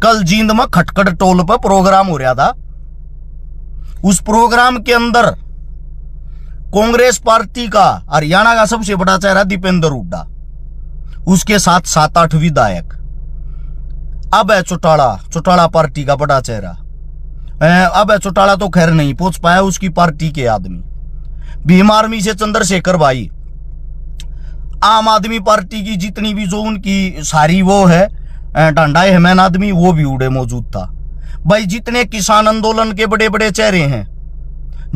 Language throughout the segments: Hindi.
कल जींद में खटखट टोल पर प्रोग्राम हो रहा था। उस प्रोग्राम के अंदर कांग्रेस पार्टी का हरियाणा का सबसे बड़ा चेहरा दीपेंद्र हुड्डा, उसके साथ 7-8 विधायक। अब है चौटाला पार्टी का बड़ा चेहरा। अब है चौटाला तो खैर नहीं पहुंच पाया, उसकी पार्टी के आदमी। भीम आर्मी से चंद्रशेखर भाई, आम आदमी पार्टी की जितनी भी जो उनकी सारी वो है डंडा हेमैन आदमी, वो भी उड़े मौजूद था भाई। जितने किसान आंदोलन के बड़े बड़े चेहरे हैं,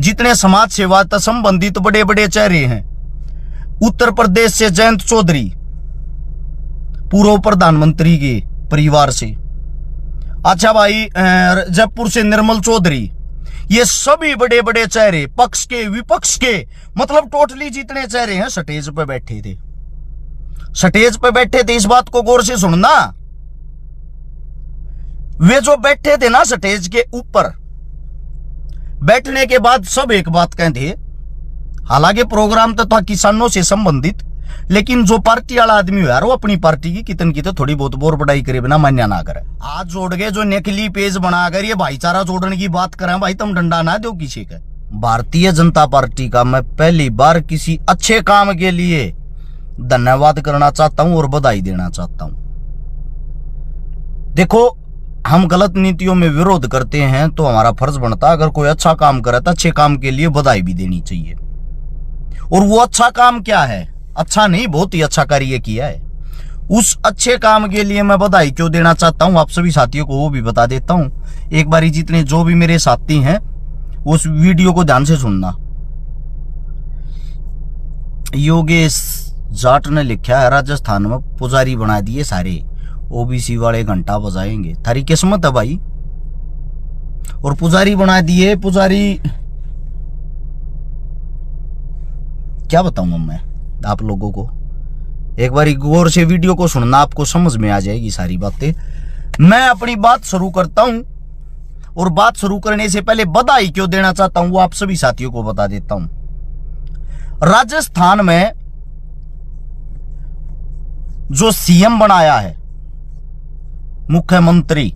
जितने समाज सेवा से संबंधित बड़े बड़े चेहरे हैं, उत्तर प्रदेश से जयंत चौधरी, पूर्व प्रधानमंत्री के परिवार से, अच्छा भाई जयपुर से निर्मल चौधरी, ये सभी बड़े बड़े चेहरे, पक्ष के विपक्ष के, मतलब टोटली जितने चेहरे हैं स्टेज पे बैठे थे। स्टेज पे बैठे थे, इस बात को गौर से सुनना। वे जो बैठे थे ना स्टेज के ऊपर, बैठने के बाद सब एक बात कहते, हालांकि प्रोग्राम तो था किसानों से संबंधित, लेकिन जो पार्टी वाला आदमी हो यार, वो अपनी पार्टी की कितन की तो थोड़ी बहुत बोर बड़ाई करे बिना मान्या ना करे। आज जोड़ के जो नकली पेज बनाकर ये भाईचारा जोड़ने की बात करें, भाई तुम डंडा ना दो किसी का। भारतीय जनता पार्टी का मैं पहली बार किसी अच्छे काम के लिए धन्यवाद करना चाहता हूं और बधाई देना चाहता हूं। देखो, हम गलत नीतियों में विरोध करते हैं तो हमारा फर्ज बनता है, अगर कोई अच्छा काम करे तो अच्छे काम के लिए बधाई भी देनी चाहिए। और वो अच्छा काम क्या है? अच्छा नहीं, बहुत ही अच्छा कार्य किया है। उस अच्छे काम के लिए मैं बधाई क्यों देना चाहता हूं, आप सभी साथियों को वो भी बता देता हूं। एक बारी जितने जो भी मेरे साथी हैं उस वीडियो को ध्यान से सुनना। योगेश जाट ने लिखा है, राजस्थान में पुजारी बना दिए सारे, ओबीसी वाले घंटा बजाएंगे। थारी किस्मत है भाई। और पुजारी बना दिए, पुजारी क्या बताऊंगा मैं आप लोगों को। एक बार गौर से वीडियो को सुनना, आपको समझ में आ जाएगी सारी बातें। मैं अपनी बात शुरू करता हूं, और बात शुरू करने से पहले बधाई क्यों देना चाहता हूं वो आप सभी साथियों को बता देता हूं। राजस्थान में जो सीएम बनाया है, मुख्यमंत्री,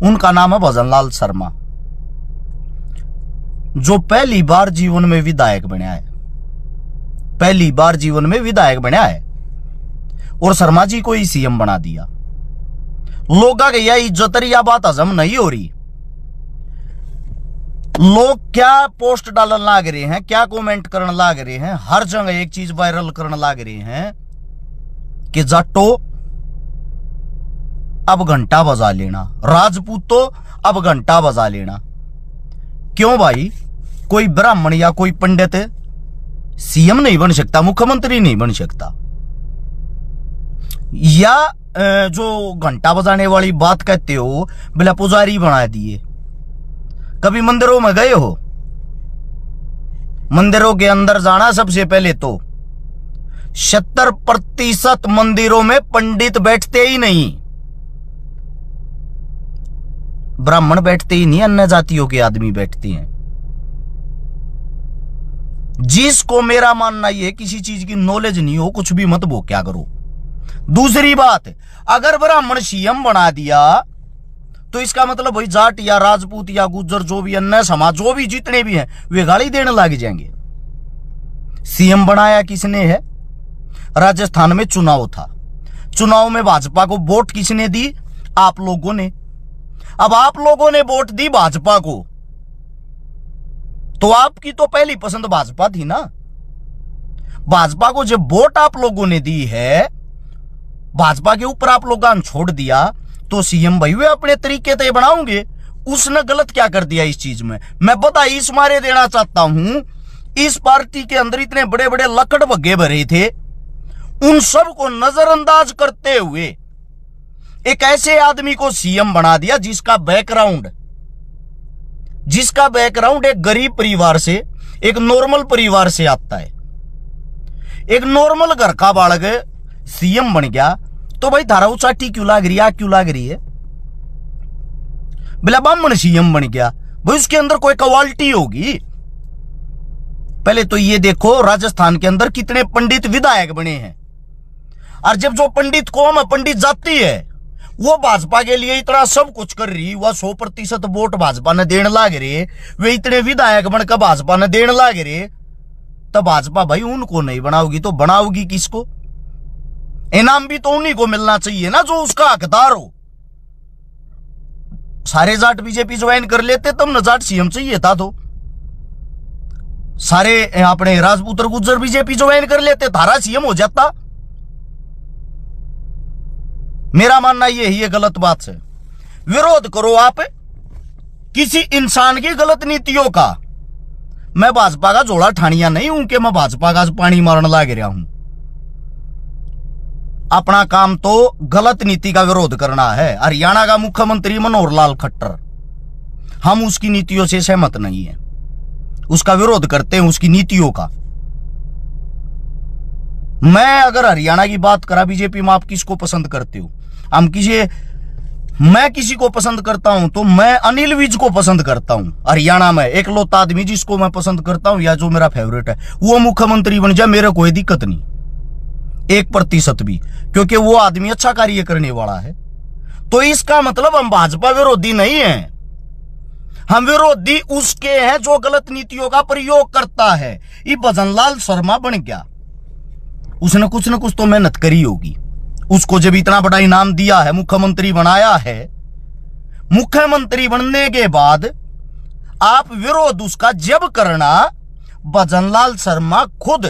उनका नाम है भजनलाल शर्मा, जो पहली बार जीवन में विधायक बना है। पहली बार जीवन में विधायक बना है और शर्मा जी को ही सीएम बना दिया। लोगों की यह इज्जतरिया बात हजम नहीं हो रही। लोग क्या पोस्ट डालने लाग रहे हैं, क्या कमेंट करने लाग रहे हैं, हर जगह एक चीज वायरल करने लाग रहे हैं कि जाटो अब घंटा बजा लेना, राजपूतो अब घंटा बजा लेना। क्यों भाई? कोई ब्राह्मण या कोई पंडित सीएम नहीं बन सकता, मुख्यमंत्री नहीं बन सकता? या जो घंटा बजाने वाली बात कहते हो, बिला पुजारी बना दिए। कभी मंदिरों में गए हो? मंदिरों के अंदर जाना, सबसे पहले तो 70% मंदिरों में पंडित बैठते ही नहीं, ब्राह्मण बैठते ही नहीं, अन्य जातियों के आदमी बैठते हैं। जिसको मेरा मानना यह किसी चीज की नॉलेज नहीं हो, कुछ भी मत क्या करो। दूसरी बात, अगर ब्राह्मण सीएम बना दिया तो इसका मतलब भाई जाट या राजपूत या गुज्जर, जो भी अन्य समाज, जो भी जितने भी हैं, वे गाली देने लग जाएंगे। सीएम बनाया किसने है? राजस्थान में चुनाव था, चुनाव में भाजपा को वोट किसने दी? आप लोगों ने। अब आप लोगों ने वोट दी भाजपा को, तो आपकी तो पहली पसंद भाजपा थी ना। भाजपा को जब वोट आप लोगों ने दी है, भाजपा के ऊपर आप लोगों ने छोड़ दिया, तो सीएम भाई वे अपने तरीके से बनाओगे। उसने गलत क्या कर दिया इस चीज में? मैं बधाई इस मारे देना चाहता हूं, इस पार्टी के अंदर इतने बड़े बड़े लकड़ भग्गे भरे थे, उन सब को नजरअंदाज करते हुए एक ऐसे आदमी को सीएम बना दिया जिसका बैकग्राउंड एक गरीब परिवार से, एक नॉर्मल परिवार से आता है। एक नॉर्मल घर का बालक सीएम बन गया, तो भाई धारा उचाटी क्यों लाग रही है, क्यों लाग रही है? बिला ब्राह्मण सीएम बन गया, भाई उसके अंदर कोई क्वालिटी होगी। पहले तो ये देखो राजस्थान के अंदर कितने पंडित विधायक बने हैं, और जब जो पंडित कौम है, पंडित जाति है, वो भाजपा के लिए इतना सब कुछ कर रही, वह 100% वोट भाजपा ने देने लाग रहे, वे इतने विधायक बनकर भाजपा ने देने लाग रहे, तब भाजपा भाई उनको नहीं बनाओगी तो बनाओगी किसको? इनाम भी तो उन्हीं को मिलना चाहिए ना जो उसका हकदार हो। सारे जाट बीजेपी ज्वाइन कर लेते तब न जाट सीएम चाहिए था, तो सारे अपने राजपूत और गुज्जर बीजेपी ज्वाइन कर लेते, धारा सीएम हो जाता। मेरा मानना ये गलत बात है। विरोध करो आप किसी इंसान की गलत नीतियों का। मैं भाजपा का जोड़ा ठानिया नहीं हूं कि मैं भाजपा का पानी मारने लाग रहा हूं। अपना काम तो गलत नीति का विरोध करना है। हरियाणा का मुख्यमंत्री मनोहर लाल खट्टर, हम उसकी नीतियों से सहमत नहीं है, उसका विरोध करते हैं, उसकी नीतियों का। मैं अगर हरियाणा की बात करा, बीजेपी में आप किसको पसंद करते हो? मैं किसी को पसंद करता हूं तो मैं अनिल विज को पसंद करता हूं। हरियाणा में एकलौता आदमी जिसको मैं पसंद करता हूं या जो मेरा फेवरेट है, वो मुख्यमंत्री बन जाए, मेरे कोई दिक्कत नहीं 1% भी, क्योंकि वो आदमी अच्छा कार्य करने वाला है। तो इसका मतलब हम भाजपा विरोधी नहीं है, हम विरोधी उसके हैं जो गलत नीतियों का प्रयोग करता है। ये भजनलाल शर्मा बन गया, उसने कुछ न कुछ तो मेहनत करी होगी। उसको जब इतना बड़ा इनाम दिया है, मुख्यमंत्री बनाया है, मुख्यमंत्री बनने के बाद आप विरोध उसका जब करना, भजनलाल शर्मा खुद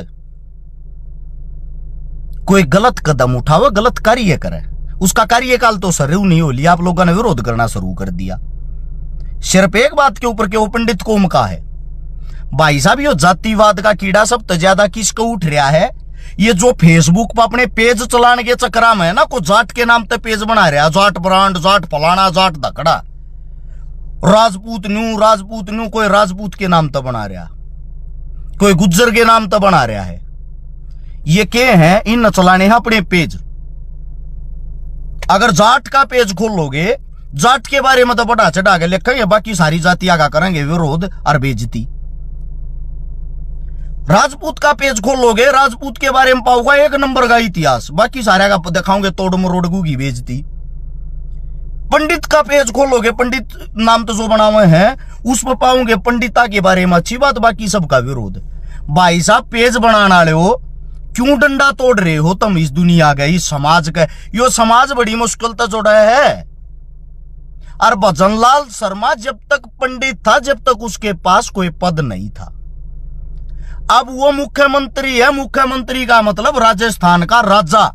कोई गलत कदम उठावे, गलत कार्य करे, उसका कार्यकाल तो शुरू नहीं हो लिया, आप लोगों ने विरोध करना शुरू कर दिया सिर्फ एक बात के ऊपर के वो पंडित कौम का है। भाई साहब, ये जातिवाद का कीड़ा सबसे ज्यादा किसको उठ रहा है? ये जो फेसबुक पर अपने पेज चलाने के चक्कर में है ना, को जाट के नाम पे पेज बना रहा है, जाट ब्रांड, जाट फलाना, जाट धकड़ा, राजपूत न्यू, कोई राजपूत के नाम तो बना रहा, कोई गुज्जर के नाम तो बना रहा है। ये क्या है? इन चलाने हैं अपने पेज। अगर जाट का पेज खोलोगे, जाट के बारे में तो बड़ा चढ़ा के लिखेंगे, बाकी सारी जातियां का करेंगे विरोध और बेइज्जती। राजपूत का पेज खोलोगे, राजपूत के बारे में पाओगे 1 नंबर का इतिहास, बाकी सारे का दिखाओगे तोड़ मरोड़ की बेइज्जती। पंडित का पेज खोलोगे, पंडित नाम तो जो बना हुए हैं, उसमें पाओगे पंडिता के बारे में अच्छी बात, बाकी सबका विरोध। भाई साहब, पेज बनाने वाले हो, क्यों डंडा तोड़ रहे हो तुम इस दुनिया का, इस समाज का? यो समाज बड़ी मुश्किल तो जोड़ा है। और भजनलाल शर्मा जब तक पंडित था, जब तक उसके पास कोई पद नहीं था। अब वो मुख्यमंत्री है, मुख्यमंत्री का मतलब राजस्थान का राजा।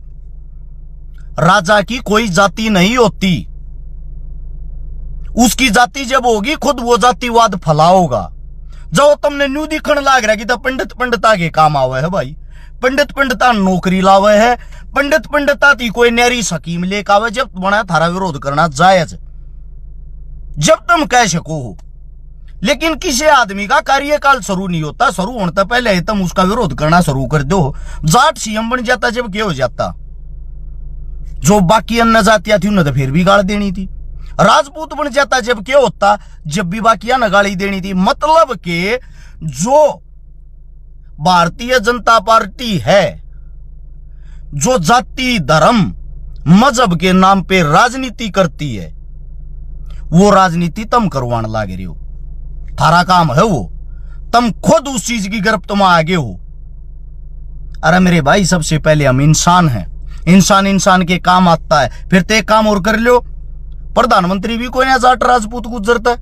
राजा की कोई जाति नहीं होती, उसकी जाति जब होगी खुद वो जातिवाद फैलाओगा। जो तुमने न्यू दिखण लाग रहा कि तो पंडित पंडिता के काम आवे है भाई, पंडित पंडिता नौकरी लावे है, पंडित पंडिता थी कोई नैरी स्कीम लेकर आवे, जब बना थारा विरोध करना जायज, जब तुम कह सको हो। लेकिन किसी आदमी का कार्यकाल शुरू नहीं होता, शुरू होने से पहले तुम उसका विरोध करना शुरू कर दो। जाट सीएम बन जाता जब क्या हो जाता, जो बाकी अन्य जातियां थी उन्हें तो फिर भी गाली देनी थी। राजपूत बन जाता जब क्या होता, जब भी बाकी न गाली देनी थी। मतलब के जो भारतीय जनता पार्टी है, जो जाति धर्म मजहब के नाम पे राजनीति करती है, वो राजनीति तुम करवाने लागे रहे हो। थारा काम है वो, तुम खुद उस चीज की गिरफ्त में आगे हो। अरे मेरे भाई, सबसे पहले हम इंसान हैं, इंसान के काम आता है। फिर ते काम और कर लो, प्रधानमंत्री भी कोई नहीं जाट राजपूत गुजरता है,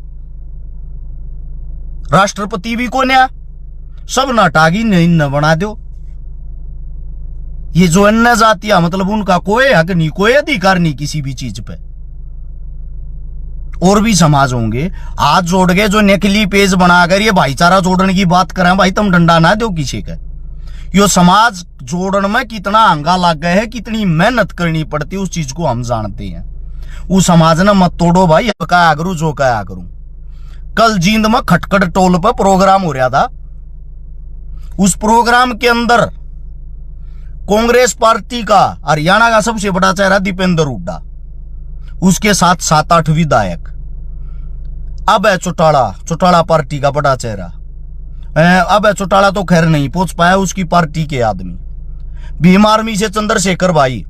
राष्ट्रपति भी कोई नहीं, सब नाटागी न बना दो। ये जो अन्य जातियां, मतलब उनका कोई हक नहीं, कोई अधिकार नहीं किसी भी चीज पे। और भी समाज होंगे हाथ जोड़ के जो नकली पेज बनाकर ये भाईचारा जोड़ने की बात करें, भाई तुम डंडा ना दो किसी का। यो समाज जोड़ने में कितना हंगा लग गया है, कितनी मेहनत करनी पड़ती है, उस चीज को हम जानते हैं। उस समाज ने मत तोड़ो भाई, क्या करूं जो क्या करूं। कल जींद में खटखट टोल पर प्रोग्राम हो रहा था, उस प्रोग्राम के अंदर कांग्रेस पार्टी का हरियाणा का सबसे बड़ा चेहरा दीपेंद्र हुड्डा, उसके साथ 7-8 विधायक। अब है चौटाला पार्टी का बड़ा चेहरा। अब है चौटाला तो खैर नहीं पहुंच पाया, उसकी पार्टी के आदमी। भीम आर्मी से चंद्रशेखर भाई,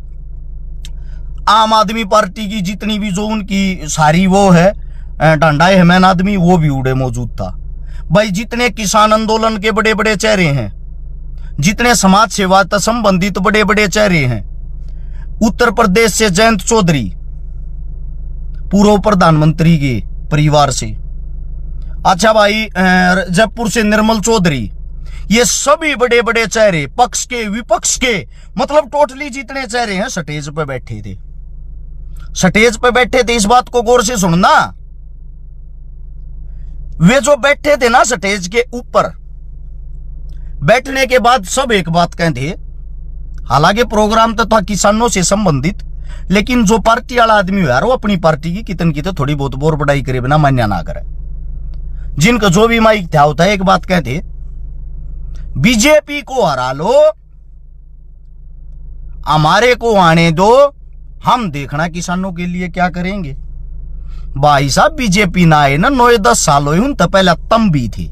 आम आदमी पार्टी की जितनी भी जो उनकी सारी वो है डंडा हेमैन आदमी, वो भी उड़े मौजूद था। भाई जितने किसान आंदोलन के बड़े बड़े चेहरे हैं, जितने समाज सेवा से संबंधित बड़े बड़े चेहरे हैं, उत्तर प्रदेश से जयंत चौधरी, पूर्व प्रधानमंत्री के परिवार से, अच्छा भाई जयपुर से निर्मल चौधरी, ये सभी बड़े बड़े चेहरे पक्ष के विपक्ष के, मतलब टोटली जितने चेहरे हैं स्टेज पे बैठे थे। स्टेज पे बैठे थे, इस बात को गौर से सुनना। वे जो बैठे थे ना स्टेज के ऊपर, बैठने के बाद सब एक बात कहते, हालांकि प्रोग्राम तो था किसानों से संबंधित, लेकिन जो पार्टी वाला आदमी है यार, वो अपनी पार्टी की कितन की तो थोड़ी बहुत बोर बड़ाई करे बिना मान्या ना करे। जिनका जो भी माइक था होता है, एक बात कहते, बीजेपी को हरा लो, हमारे को आने दो, हम देखना किसानों के लिए क्या करेंगे। भाई साहब बीजेपी ना आए ना 9-10 साल हुए, उन तो पहले तम भी थी।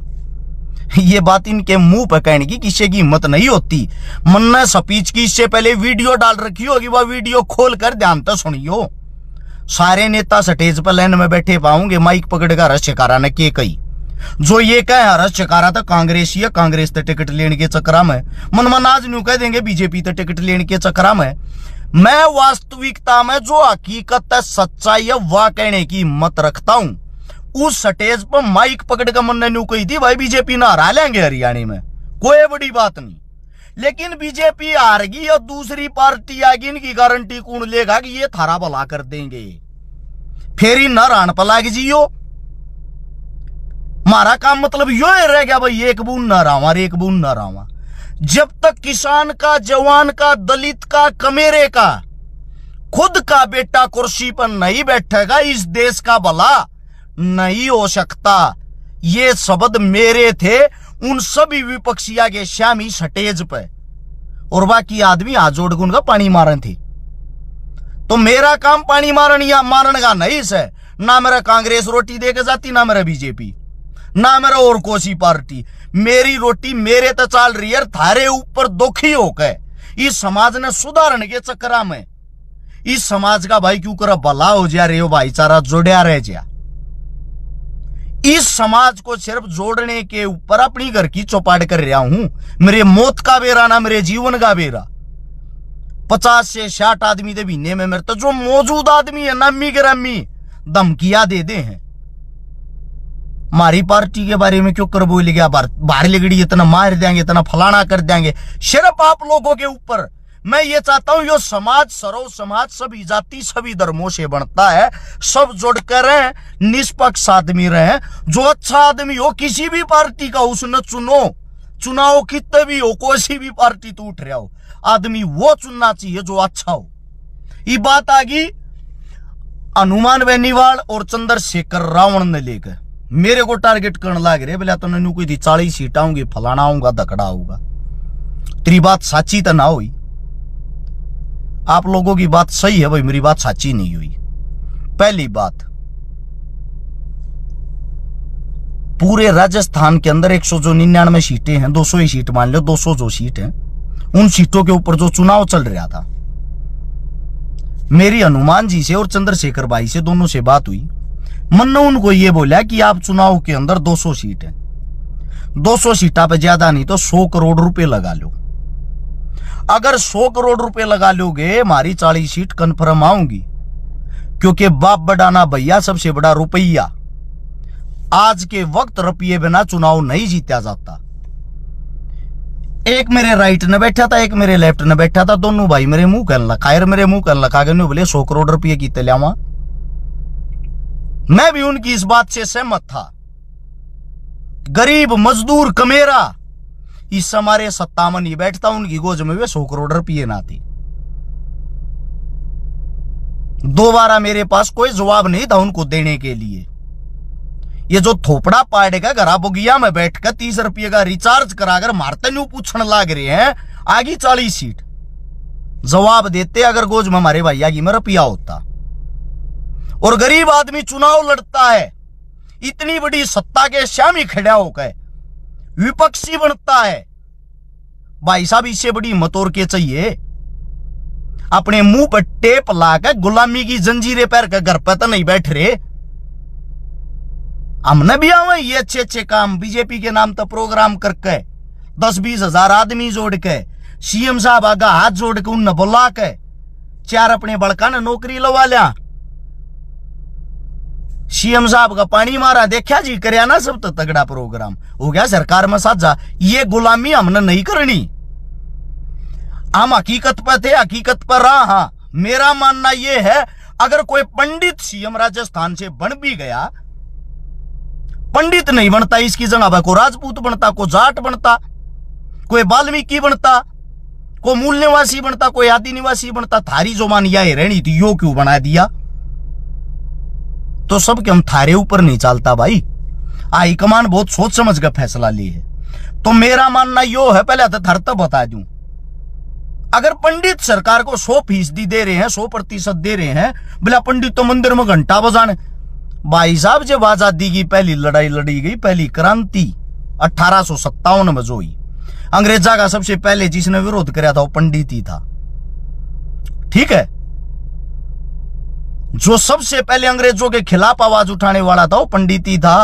ये बात इनके मुंह पर कहने की किसी की हिम्मत नहीं होती। मन्ना स्पीच की इससे पहले वीडियो डाल रखी होगी, वह वीडियो खोल कर ध्यान तो सुनियो। सारे नेता स्टेज पर लाइन में बैठे पाऊंगे, माइक पकड़कर हर्ष चकारा ने के कही, जो ये कहे हर्ष चकारा था कांग्रेसी है, कांग्रेस तो टिकट लेने के चक्कर में, मनमन आज न्यू कह देंगे बीजेपी तो टिकट लेने के चक्कर में। मैं वास्तविकता में जो हकीकत है, सच्चाई है, वह कहने की हिम्मत रखता हूं। उस स्टेज पर माइक पकड़ कर मन ने न्यू कही थी, भाई बीजेपी ना हरा लेंगे हरियाणा में, कोई बड़ी बात नहीं। लेकिन बीजेपी हारगी और दूसरी पार्टी आएगी, इनकी गारंटी कौन लेगा कि ये थारा भला कर देंगे। फेरी न रान पलाग जियो, हमारा काम मतलब यो रह गया भाई, एक बूंद न रावा, एक बूंद न रावा। जब तक किसान का, जवान का, दलित का, कमेरे का, खुद का बेटा कुर्सी पर नहीं बैठेगा, इस देश का भला नहीं हो सकता। ये शब्द मेरे थे उन सभी विपक्षिया के शामी स्टेज पे, और बाकी आदमी हाथ जोड़ के उनका पानी मारन थे। तो मेरा काम पानी मारन या मारन का नहीं से, ना मेरा कांग्रेस रोटी दे के जाती, ना मेरा बीजेपी, ना मेरा और कोसी पार्टी। मेरी रोटी मेरे तो चाल रही है, थारे ऊपर दुखी होकर इस समाज ने सुधारने के चक्कर में, इस समाज का भाई क्यों कर भला हो जा रहे हो, भाईचारा जोड़िया रह जा। इस समाज को सिर्फ जोड़ने के ऊपर अपनी घर की चौपाट कर रहा हूं। मेरे मौत का बेरा ना मेरे जीवन का बेरा। 50 से 60 आदमी दे महीने में मेरे तो जो मौजूद आदमी है नम्मी गिरम्मी धमकियां दे दे हैं। हमारी पार्टी के बारे में क्यों कर बोल गया, बाहर लिगड़ी इतना मार देंगे, इतना फलाना कर देंगे, सिर्फ आप लोगों के ऊपर। मैं ये चाहता हूं यो समाज सर्व समाज सभी जाति सभी धर्मों से बनता है, सब जुड़कर रहे, निष्पक्ष आदमी रहे। जो अच्छा आदमी हो किसी भी पार्टी का उसने चुनो, चुनाव कितने भी हो, कोई भी पार्टी तो उठ रहा हो, आदमी वो चुनना चाहिए जो अच्छा हो। ये बात आ गई हनुमान बेनीवाल और चंद्रशेखर रावण ने लेकर मेरे को टारगेट करने लग रहे, बोला तो नैनू कोई 40 सीट आऊंगी, फलाना आऊंगा, धकड़ा होगा। तेरी बात साची तो ना हुई, आप लोगों की बात सही है भाई, मेरी बात साची नहीं हुई। पहली बात, पूरे राजस्थान के अंदर 199 सीटें हैं, 200 ही सीट मान लो, 200 जो सीट हैं, उन सीटों के ऊपर जो चुनाव चल रहा था, मेरी हनुमान जी से और चंद्रशेखर भाई से दोनों से बात हुई। मन्ना उनको ये बोला कि आप चुनाव के अंदर 200 सीट है, 200 सीटा पे ज्यादा नहीं तो 100 करोड़ रुपए लगा लो। अगर 100 करोड़ रुपए लगा लोगे, हमारी 40 सीट कंफर्म आऊंगी, क्योंकि बाप बडाना भैया सबसे बड़ा रुपया। आज के वक्त रुपये बिना चुनाव नहीं जीता जाता। एक मेरे राइट ने बैठा था, एक मेरे लेफ्ट ने बैठा था, दोनों भाई मेरे मुंह कहने लगा, मेरे मुंह कहने लगा गए बोले 100 करोड़ रुपये की तल्यावा। मैं भी उनकी इस बात से सहमत था। गरीब मजदूर कमेरा इस हमारे सत्ता में नहीं बैठता, उनकी गोज में वे 100 करोड़ रुपये ना थे। दोबारा मेरे पास कोई जवाब नहीं था उनको देने के लिए। ये जो थोपड़ा पाड़ेगा घरा बुगिया में बैठकर 30 रुपये का रिचार्ज कराकर मारते न्यू पूछने लग रहे हैं आगे 40 सीट, जवाब देते अगर गोज में हमारे भैया की में रुपया होता। और गरीब आदमी चुनाव लड़ता है, इतनी बड़ी सत्ता के शामी खड़ा होकर विपक्षी बनता है, भाई साहब इससे बड़ी हिम्मत और के चाहिए। अपने मुंह पर टेप लाकर गुलामी की जंजीरें पैर के घर पर तो नहीं बैठ रहे। हमने भी आवे ये अच्छे अच्छे काम बीजेपी के नाम तो प्रोग्राम करके 10-20 हजार आदमी जोड़ के सीएम साहब आगा हाथ जोड़ के उन बुला के 4 अपने बड़का ने नौकरी लवा लिया। सीएम साहब का पानी मारा देखा जी, करया ना सब तो तगड़ा प्रोग्राम हो गया सरकार में साझा। ये गुलामी हमने नहीं करनी। हम हकीकत पर थे, हकीकत पर रहा। हाँ, मेरा मानना यह है अगर कोई पंडित सीएम राजस्थान से बन भी गया, पंडित नहीं बनता, इसकी जगह को राजपूत बनता, को जाट बनता, कोई वाल्मीकि बनता, कोई मूल निवासी बनता, कोई आदि निवासी बनता, थारी जो मानिया रहनी थी यो क्यों बना दिया? तो सब के हम थारे ऊपर नहीं चलता भाई। हाईकमान बहुत सोच समझ कर फैसला ली है। तो मेरा मानना यो है, पहले तो धरता बता दूं, अगर पंडित सरकार को 100% दे रहे हैं, 100% दे रहे हैं, बोला पंडित तो मंदिर में घंटा बजाने। भाई साहब, जब आजादी की पहली लड़ाई लड़ी गई, पहली क्रांति 1857 में जो हुई, अंग्रेजा का सबसे पहले जिसने विरोध किया था वो पंडित ही था। ठीक है, जो सबसे पहले अंग्रेजों के खिलाफ आवाज उठाने वाला था वो पंडित ही था।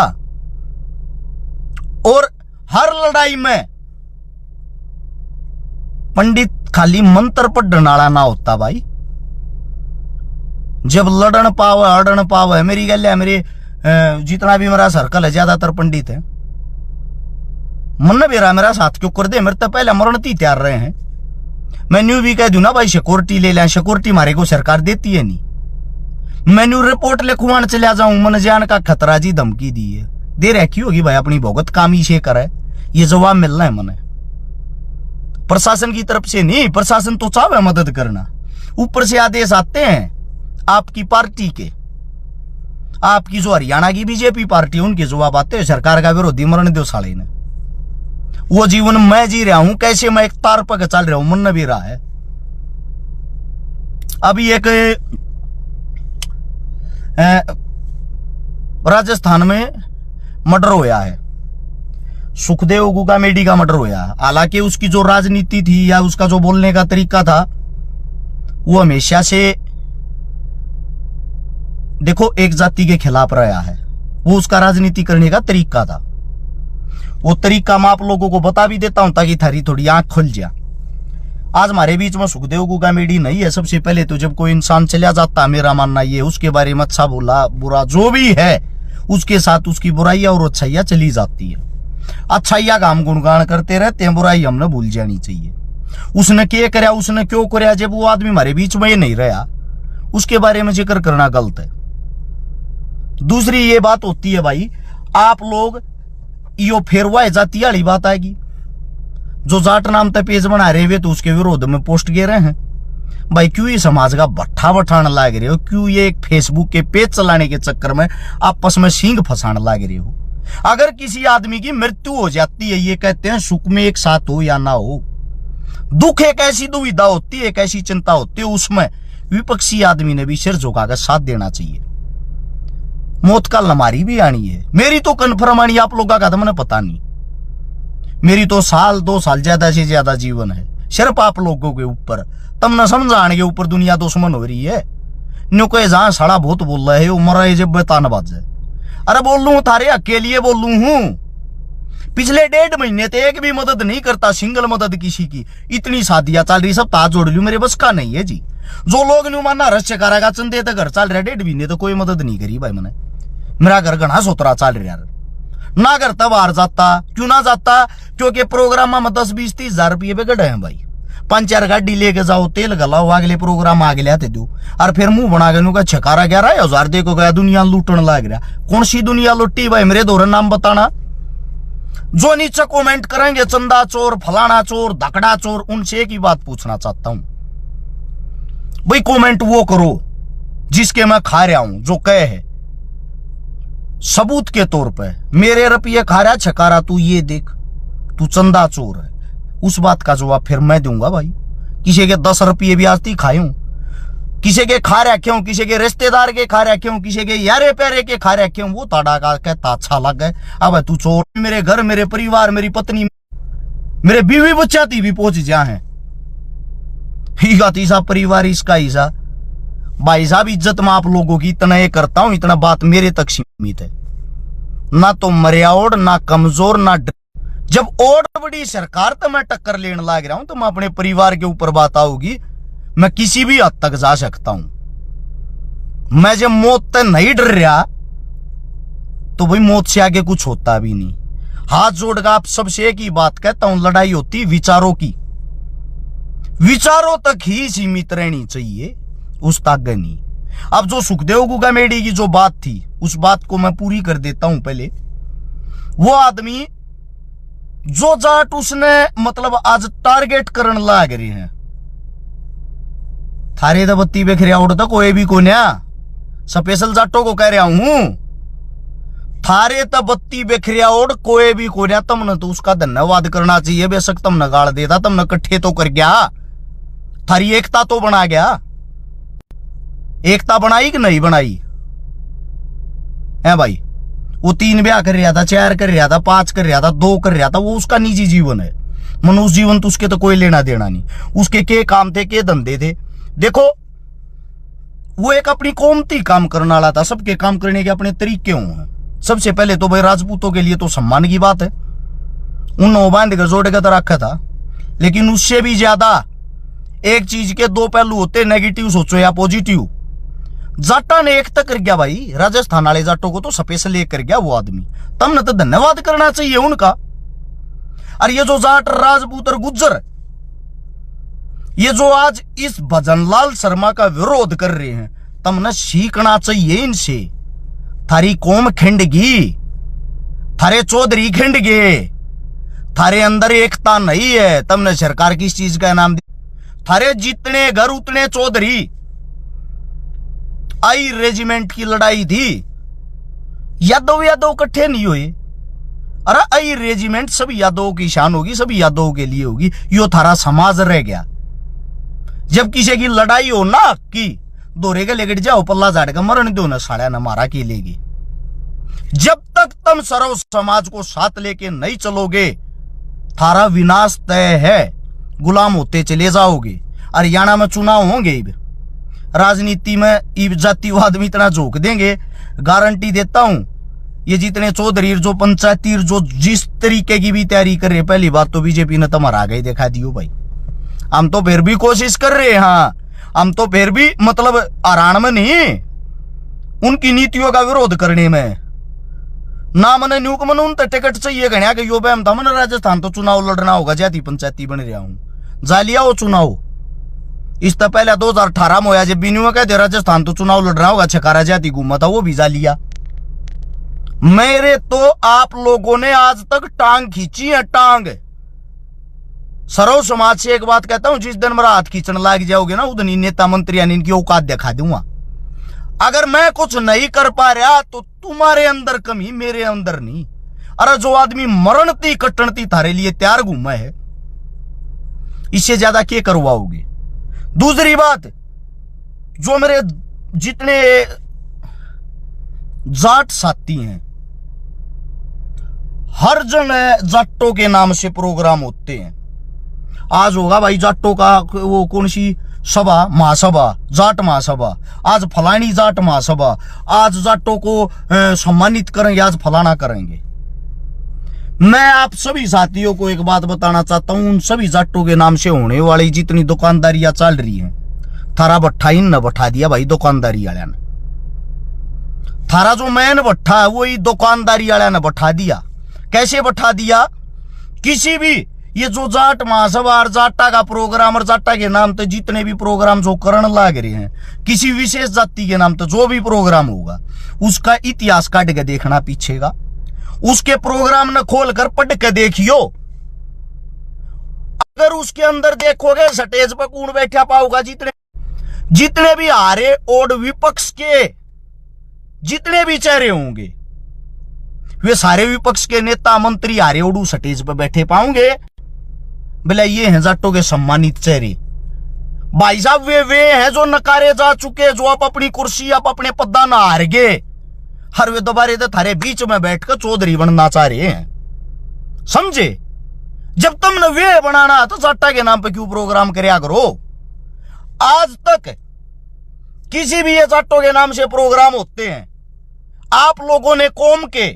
और हर लड़ाई में पंडित खाली मंत्र पढ़ने वाला ना होता भाई। जब लड़न पावे अड़न पावे, मेरी गल है, मेरे जितना भी मेरा सर्कल है ज्यादातर पंडित है। मन भी रहा मेरा साथ क्यों कर दे, मेरे तो पहले मरणती तैयार रहे हैं। मैं न्यू भी कह दूं ना भाई, सिक्योरिटी ले लें, सिक्योरिटी मारे को सरकार देती है नहीं। मैं न्यू रिपोर्ट लिखवान चला जाऊं, मन जान का खतरा जी धमकी दी है, दे रखी होगी भाई, अपनी भोगत काम ही से करे, ये जवाब मिलना है मने। प्रशासन की तरफ से नहीं, प्रशासन तो चाहे मदद करना, ऊपर से आदेश आते हैं आपकी पार्टी के, आपकी जो हरियाणा की बीजेपी पार्टी उनके जवाब आते हैं सरकार का विरोधी मरण दो साले ने। वो जीवन मैं जी रहा हूं, कैसे मैं एक तार पर चल रहा हूं, मन भी रहा है। अभी एक राजस्थान में मर्डर होया है, सुखदेव गुगामेडी का मर्डर होया। हालांकि उसकी जो राजनीति थी या उसका जो बोलने का तरीका था वो हमेशा से देखो एक जाति के खिलाफ रहा है, वो उसका राजनीति करने का तरीका था। वो तरीका मैं आप लोगों को बता भी देता हूं ताकि थारी थोड़ी आंख खुल जाए। आज हमारे बीच में सुखदेव गुगामेडी नहीं है। सबसे पहले तो जब कोई इंसान चला जाता, मेरा मानना ये, उसके बारे में अच्छा बोला बुरा जो भी है, उसके साथ उसकी बुराइयां और अच्छाइयां चली जाती है। अच्छाइयां का हम गुणगान करते रहते हैं, बुराई हमने भूल जानी चाहिए। उसने क्या कराया, उसने क्यों कराया, जब वो आदमी हमारे बीच में नहीं रहा उसके बारे में जिक्र करना गलत है। दूसरी ये बात होती है भाई, आप लोग यो फेरवा जाती वाली बात आएगी। जो जाट नाम तक पेज बना रहे हुए तो उसके विरोध में पोस्ट गे रहे हैं भाई। क्यों ये समाज का भट्ठा बठाने लाग रहे हो? क्यों ये एक फेसबुक के पेज चलाने के चक्कर में आपस में सींग फंसाने लाग रहे हो? अगर किसी आदमी की मृत्यु हो जाती है, ये कहते हैं सुख में एक साथ हो या ना हो, दुख एक ऐसी दुविधा होती है, एक ऐसी चिंता होती है, उसमें विपक्षी आदमी ने भी सिर झुकाकर साथ देना चाहिए। मौत का हमारी भी आनी है, मेरी तो कन्फर्म आनी, आप लोगों का मैंने पता नहीं। मेरी तो 1-2 साल ज्यादा से ज्यादा जीवन है, सिर्फ आप लोगों के ऊपर, तब न समझाने के ऊपर दुनिया दुश्मन हो रही है। न्यू कहे जहां साड़ा बहुत बोल रहे हो, मरा है जब बताना बात है। अरे बोल लू थारे अकेले बोल लू हूं, पिछले 1.5 महीने से एक भी मदद नहीं करता, सिंगल मदद किसी की। इतनी शादियां चल रही, सब ताज जोड़ लू, मेरे बस का नहीं है जी। जो लोग न्यू माना रस चकारा चंदे तो घर चल रहा 1.5 महीने तो कोई मदद नहीं करी भाई। मैंने मेरा घर घना सोतरा चल रहा ना, घर तब हार जाता, क्यों ना जाता? क्योंकि प्रोग्राम में 10-20-30 हजार रुपये पे गए हैं भाई। 5-4 गाड़ी लेके जाओ, तेल गलाओ, अगले प्रोग्राम आगे लाते दो, और फिर मुंह बना के छकारा 11,000 देखो गया, दुनिया लूटने लग रहा। कौन सी दुनिया लुटी भाई? मेरे दोहरे नाम बताना। जो नीचे कमेंट करेंगे चंदा चोर, फलाना चोर, धकड़ा चोर, उनसे एक ही बात पूछना चाहता हूं भाई, कमेंट वो करो जिसके मैं खा रहा हूं, जो कहे है सबूत के तौर पे मेरे रुपये खा रहा छकारा, तू ये देख, तू चंदा चोर है। उस बात का जवाब फिर मैं दूंगा भाई। किसी के 10 रुपये भी आज खाए हूं, किसी के खा रहा क्यों, किसी के रिश्तेदार के खा रहा क्यों, किसी के यारे प्यारे के खा रहा क्यों, वो ताड़ा का कहता अच्छा लग गए। अब तू चोर, मेरे घर, मेरे परिवार, मेरी पत्नी, मेरे बीवी बच्चा ती भी पहुंच जा ठीक आती सा परिवार इसका ही सा। भाई साहब इज्जत में आप लोगों की इतना ये करता हूं, इतना बात मेरे तक सीमित है। ना तो मर्याओड ना कमजोर ना जब और बड़ी सरकार तो मैं टक्कर लेने लग रहा हूं तो मैं अपने परिवार के ऊपर बात आऊगी, मैं किसी भी हद तक जा सकता हूं। मैं जब मौत तक नहीं डर रहा तो भाई मौत से आगे कुछ होता भी नहीं। हाथ जोड़कर आप सबसे एक ही बात कहता हूं, लड़ाई होती विचारों की, विचारों तक ही सीमित रहनी चाहिए, उस तक आगे नहीं। अब जो सुखदेव गुगामेडी की जो बात थी उस बात को मैं पूरी कर देता हूं। पहले वो आदमी जो जाट उसने मतलब आज टारगेट करने लग रहे हैं, थारे तो बत्ती बेखरिया उड़ता कोई भी को ना, स्पेशल जाटों को कह रहा हूं, थारे तो बत्ती बेखरिया उड़ कोई भी को ना, तुमने तो उसका धन्यवाद करना चाहिए। बेशक तुमने गाड़ देता, तुमने कट्ठे तो कर गया, थारी एकता तो बना गया। एकता बनाई कि नहीं बनाई है भाई? वो 3 ब्याह कर रहा था, 4 कर रहा था, 5 कर रहा था, 2 कर रहा था, वो उसका निजी जीवन है। मनुष्य जीवन तो उसके तो कोई लेना देना नहीं। उसके के काम थे, के धंधे थे। देखो वो एक अपनी कौमती काम करने वाला था, सबके काम करने के अपने तरीके हों। सबसे पहले तो भाई राजपूतों के लिए तो सम्मान की बात है, उन बांध कर जोड़ कर रखा था। लेकिन उससे भी ज्यादा एक चीज के 2 पहलू होते, नेगेटिव सोचो या पॉजिटिव। जाटा ने एक तक कर गया भाई, राजस्थान वाले जाटों को तो स्पेशल एक कर गया वो आदमी। तुमने तो धन्यवाद करना चाहिए उनका। और ये जो जाट राजपूत और गुज्जर, ये जो आज इस भजनलाल शर्मा का विरोध कर रहे हैं, तुमने सीखना चाहिए इनसे। थारी कौम खिंडगी, थारे चौधरी खिंड गए, थारे अंदर एकता नहीं है। तुमने सरकार किस चीज का नाम दिया? थारे जितने घर उतने चौधरी। आई रेजिमेंट की लड़ाई थी, यादव इकट्ठे नहीं हुए। अरे आई रेजिमेंट सब यादवों की शान होगी, सब यादवों के लिए होगी। यो थारा समाज रह गया। जब किसी की लड़ाई हो ना कि दोरे के लेकर जाओ, पल्ला झाड़ का मरण दो ना, साड़ा न मारा के लेगी। जब तक तुम सर्व समाज को साथ लेके नहीं चलोगे, थारा विनाश तय है। गुलाम होते चले जाओगे। हरियाणा में चुनाव होंगे, राजनीति में जातिवाद में इतना झोंक देंगे, गारंटी देता हूं। ये जितने चौधरी जो पंचायती जो जिस तरीके की भी तैयारी कर रहे, पहली बात तो बीजेपी ने तुम्हारा आगे दिखा दियो भाई। हम तो फिर भी कोशिश कर रहे हैं, हाँ हम तो फिर भी मतलब आराम में नहीं, उनकी नीतियों का विरोध करने में ना। मैंने न्यू को मन तो टिकट चाहिए गणिया के यो बैम था, मैंने राजस्थान तो चुनाव लड़ना होगा, जाति पंचायती बन रहा हूं। जा लिया वो चुनाव। इससे पहले 2018 में होया, जब बीनू कहते राजस्थान तो चुनाव लड़ रहा होगा, छकारा जाति घूमा था, वो भी जा लिया। मेरे तो आप लोगों ने आज तक टांग खींची है, टांग। सर्व समाज से एक बात कहता हूं, जिस दिन मेरा हाथ खींचने लग जाओगे ना, उधर नेता मंत्री यानी इनकी औकात दिखा दूंगा। अगर मैं कुछ नहीं कर पा रहा तो तुम्हारे अंदर कमी, मेरे अंदर नहीं। अरे जो आदमी मरणती कटनती थारे लिए तैयार घूमा है, इससे ज्यादा क्या करवाओगे? दूसरी बात, जो मेरे जितने जाट साथी हैं, हर जन जाटों के नाम से प्रोग्राम होते हैं। आज होगा भाई जाटों का वो कौन सी सभा, महासभा, जाट महासभा, आज फलानी जाट महासभा, आज जाटों को सम्मानित करेंगे, आज फलाना करेंगे। मैं आप सभी साथियों को एक बात बताना चाहता हूं, उन सभी जाटों के नाम से होने वाली जितनी दुकानदारियां चल रही हैं, थारा भट्ठा इन न बैठा दिया भाई दुकानदारी वाले ने। थारा जो मैन भट्ठा है वही दुकानदारी वाले ने बैठा दिया। कैसे बैठा दिया? किसी भी ये जो जाट महासभा और जाटा का प्रोग्राम और जाटा के नाम तो जितने भी प्रोग्राम जो करण लाग रहे हैं, किसी विशेष जाति के नाम तो जो भी प्रोग्राम होगा, उसका इतिहास काट के देखना पीछे का। उसके प्रोग्राम न खोल कर पढ़ के देखियो। अगर उसके अंदर देखोगे स्टेज पर कौन बैठा पाओगा, जितने भी हारे और विपक्ष के जितने भी चेहरे होंगे, वे सारे विपक्ष के नेता मंत्री हारे ओडू स्टेज पर बैठे पाओगे। बोले ये हैं जाटों के सम्मानित चेहरे। भाई साहब वे हैं जो नकारे जा चुके, जो आप अपनी कुर्सी आप अपने पद्दा ना हार गए, हर वे दोबारे तो थारे बीच में बैठकर चौधरी बनना चाह रहे हैं। समझे? जब तुमने वे बनाना तो जाटा के नाम पे क्यों प्रोग्राम करया करो? आज तक किसी भी ये जाटों के नाम से प्रोग्राम होते हैं, आप लोगों ने कौम के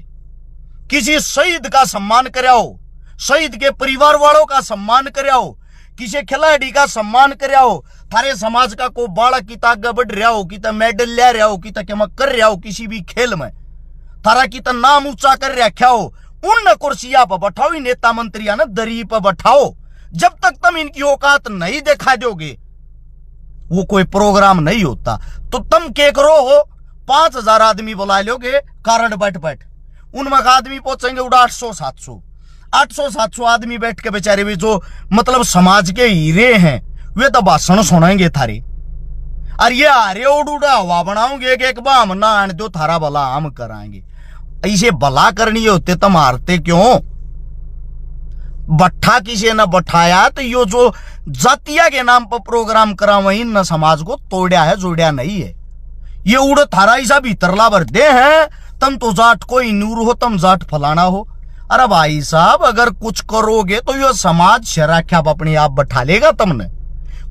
किसी शहीद का सम्मान करया हो, शहीद के परिवार वालों का सम्मान करया हो, किसी खिलाड़ी का सम्मान करया हो, थारे समाज का को बालक की आगे बढ़ रहा हो, कि मेडल ले रहा हो, कि कर रहा हो किसी भी खेल में, थारा की नाम ऊंचा कर रखा हो, उन कुर्सिया पर बैठाओ, नेता मंत्रिया ने दरी पर बैठाओ। जब तक तुम इनकी औकात नहीं दिखा दोगे वो कोई प्रोग्राम नहीं होता। तो तुम क्या करो हो, 5000 आदमी बुला लोगे कारण बैठ बैठ, उनमें आदमी पहुंचेंगे उड़ा 800-700 आदमी बैठ के बेचारे भी जो मतलब समाज के हीरे हैं वे तो भाषण सुनाएंगे थारे। और ये हारे उड़ा हवा बनाओगे एक बाम ना आने दो, थारा भला हम कराएंगे। ऐसे भला करनी होते तो मारते क्यों? बट्ठा किसी ने बैठाया तो यो जो जातिया के नाम पर प्रोग्राम करा वही न समाज को तोड़ा है, जोड़ा नहीं है। ये उड़ थारा ऐसा भीतरला भर दे हैं, तुम तो जाट कोई नूर हो, तुम जाट फलाना हो। अरे भाई साहब, अगर कुछ करोगे तो यो समाज शराख्या अपने आप बैठा लेगा, तुमने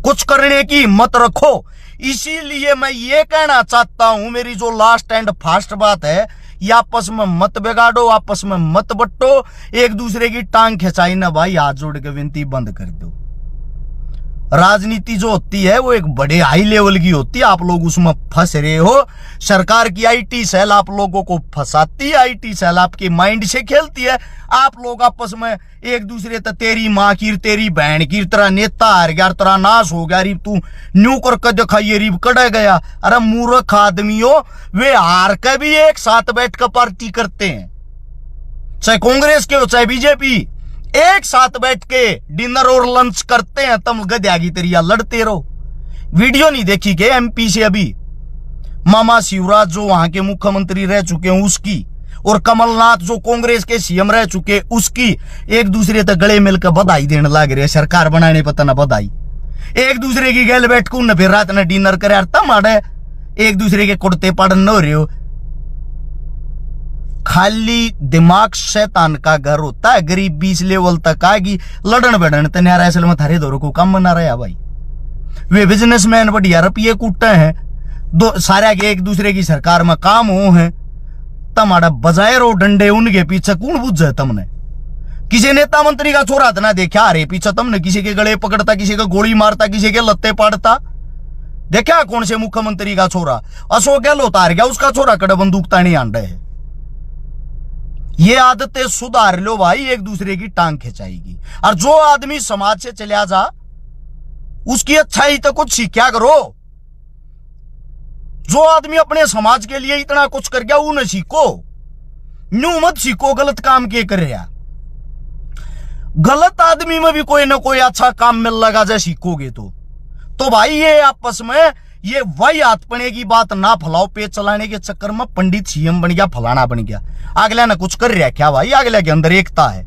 कुछ करने की हिम्मत रखो। इसीलिए मैं ये कहना चाहता हूं, मेरी जो लास्ट एंड फास्ट बात है, ये आपस में मत बिगाड़ो, आपस में मत बट्टो, एक दूसरे की टांग खिंचाई ना भाई, हाथ जोड़ के विनती बंद कर दो। राजनीति जो होती है वो एक बड़े हाई लेवल की होती है, आप लोग उसमें फंस रहे हो। सरकार की आईटी सेल आप लोगों को फंसाती है, आईटी सेल आपके माइंड से खेलती है। आप लोग आपस में एक दूसरे तो तेरी माँ की तेरी बहन की तरह नेता हार गया, तेरा नाश हो गया, रीब तू न्यू कर दिखाइए, रीब कड़ा गया। अरे मूर्ख आदमियों, वे हार के भी एक साथ बैठ कर पार्टी करते हैं, चाहे कांग्रेस के हो चाहे बीजेपी, एक साथ बैठ के डिनर और लंच करते हैं। तुम गद्या की तरिया लड़ते रहो। वीडियो नहीं देखी के एमपी से अभी मामा शिवराज जो वहां के मुख्यमंत्री रह चुके हैं उसकी, और कमलनाथ जो कांग्रेस के सीएम रह चुके उसकी, एक दूसरे तक गले मिलकर बधाई देने लग रहे, सरकार बनाने पता ना बधाई। एक दूसरे की गल बैठ को न फिर रात न डिनर करे, तम आड़े एक दूसरे के कुर्ते पड़न न हो रहे हो। खाली दिमाग शैतान का घर होता है। गरीब 20 लेवल तक आएगी, लड़न बड़न तो न्यारा असल में थारे दोनों को कम बना रहा भाई। वे बिजनेसमैन बढ़िया रुपये कूटते हैं, दो सारे के एक दूसरे की सरकार में काम हो है, तमाड़ा बजाय रो डंडे उनके पीछे कौन बुझे? तुमने किसी नेता मंत्री का छोरा ना देखा अरे पीछे तुमने किसी के गले पकड़ता, किसी का गोली मारता, किसी के लत्ते पाड़ता देखा? कौन से मुख्यमंत्री का छोरा? अशोक गहलोत हार गया, उसका छोरा कड़े बंदूक तानी आंडे है। ये आदतें सुधार लो भाई, एक दूसरे की टांग खिंचाएगी। और जो आदमी समाज से चला जा उसकी अच्छाई तो कुछ सीखा करो। जो आदमी अपने समाज के लिए इतना कुछ कर गया उन्हें सीखो, न्यू मत सीखो गलत काम के कर रहा। गलत आदमी में भी कोई ना कोई अच्छा काम मिल लगा जाए सीखोगे तो भाई ये आपस में ये वही हाथपने की बात ना फैलाओ। पेट चलाने के चक्कर में पंडित सीएम बन गया, फलाना बन गया, अगला ने कुछ कर रहा क्या भाई? अगले के अंदर एकता है।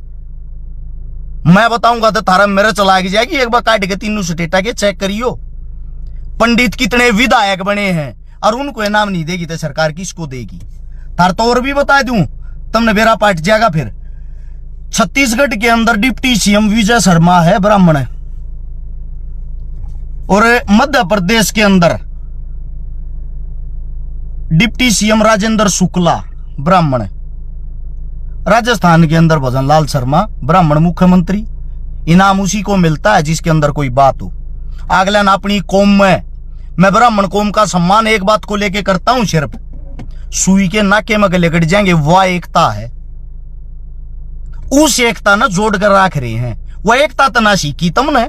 मैं बताऊंगा तो तारा मेरे चला के जाएगी। एक बार काट के तीनों स्टेटा के चेक करियो, पंडित कितने विधायक बने हैं और उनको इनाम नहीं देगी तो सरकार किसको देगी? तार तो और भी बता दूं, तुमने बेरा पाट जाएगा। फिर छत्तीसगढ़ के अंदर डिप्टी सीएम विजय शर्मा है, ब्राह्मण है, और मध्य प्रदेश के अंदर डिप्टी सीएम राजेंद्र शुक्ला ब्राह्मण है, राजस्थान के अंदर भजन लाल शर्मा ब्राह्मण मुख्यमंत्री। इनाम उसी को मिलता है जिसके अंदर कोई बात हो। अगला ना अपनी कौम में, मैं ब्राह्मण कौम का सम्मान एक बात को लेके करता हूं, सिर्फ सुई के नाके में गले कट जाएंगे, वह एकता है। उस एकता ना जोड़ कर रख रहे हैं, वह एकता तो ना सीखी तुमने,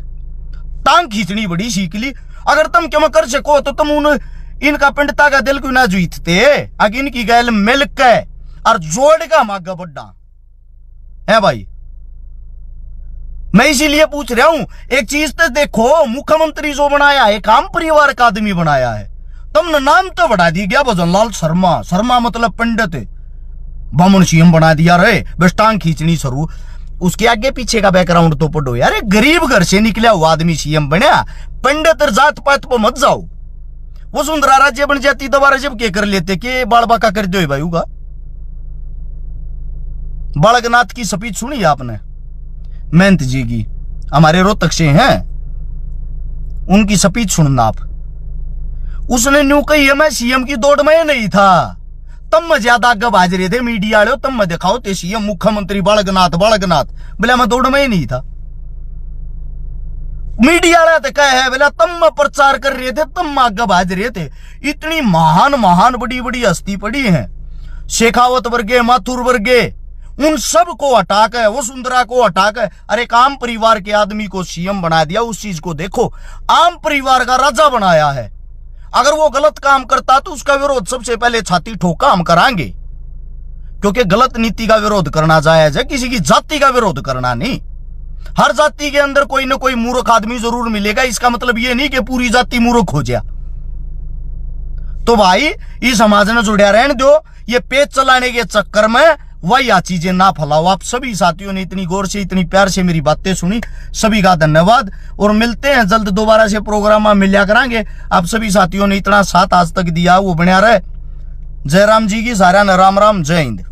टांग खींचनी बड़ी सीख ली। अगर तुम क्यों कर सको तो तुम उन इनका पिंडता का दिल क्यों ना जीतते? अगर इनकी गैल मिल के और जोड़ का मागा बड्डा है भाई। मैं इसीलिए पूछ रहा हूं, एक चीज तो देखो, मुख्यमंत्री जो बनाया है काम परिवार का आदमी बनाया है। तुमने नाम तो बढ़ा दी गया भजन लाल शर्मा, शर्मा मतलब पंडित, बामन सीएम बना दिया रे, बस टांग खींचनी शुरू। उसके आगे पीछे का बैकग्राउंड तो पढ़ो यार। एक गरीब घर से निकला हुआ आदमी सीएम बना, पंडित जात पात पर मत जाओ। वो सुंदरा राज्य बन जाती दोबारा जब क्या कर लेते कि बाल बाका कर दो भाई होगा। बालकनाथ की स्पीच सुनी आपने? महंत जी की, हमारे रोहतक से हैं, उनकी स्पीच सुनना आप। उसने न्यू कही है मैं सीएम की दौड़ में नहीं था, तब मैं ज्यादा आगे भाज रहे थे मीडिया वाले, तब मैं दिखाओ ते सीएम मुख्यमंत्री बालकनाथ बोले मैं दौड़ में ही नहीं था। मीडिया वाले तो कहे है बोला तब मैं प्रचार कर रहे थे, तब मैं आगे भाज रहे थे। इतनी महान महान बड़ी बड़ी हस्ती पड़ी है, शेखावत वर्गे, माथुर वर्गे, उन सब को हटाकर, वसुंधरा को हटाकर अरे एक आम परिवार के आदमी को सीएम बना दिया। उस चीज को देखो, आम परिवार का राजा बनाया है। अगर वो गलत काम करता तो उसका विरोध सबसे पहले छाती ठोका हम करांगे, क्योंकि गलत नीति का विरोध करना जायज है, किसी की जाति का विरोध करना नहीं। हर जाति के अंदर कोई ना कोई मूर्ख आदमी जरूर मिलेगा, इसका मतलब ये नहीं कि पूरी जाति मूर्ख हो जाए। तो भाई इस समाज ने जुड़िया रहने दो, ये पेज चलाने के चक्कर में वही आ चीजें ना फैलाओ। आप सभी साथियों ने इतनी गौर से, इतनी प्यार से मेरी बातें सुनी, सभी का धन्यवाद। और मिलते हैं जल्द दोबारा से प्रोग्राम में मिलिया करेंगे। आप सभी साथियों ने इतना साथ आज तक दिया, वो बना रहे। जय राम जी की सारा न राम राम, जय हिंद।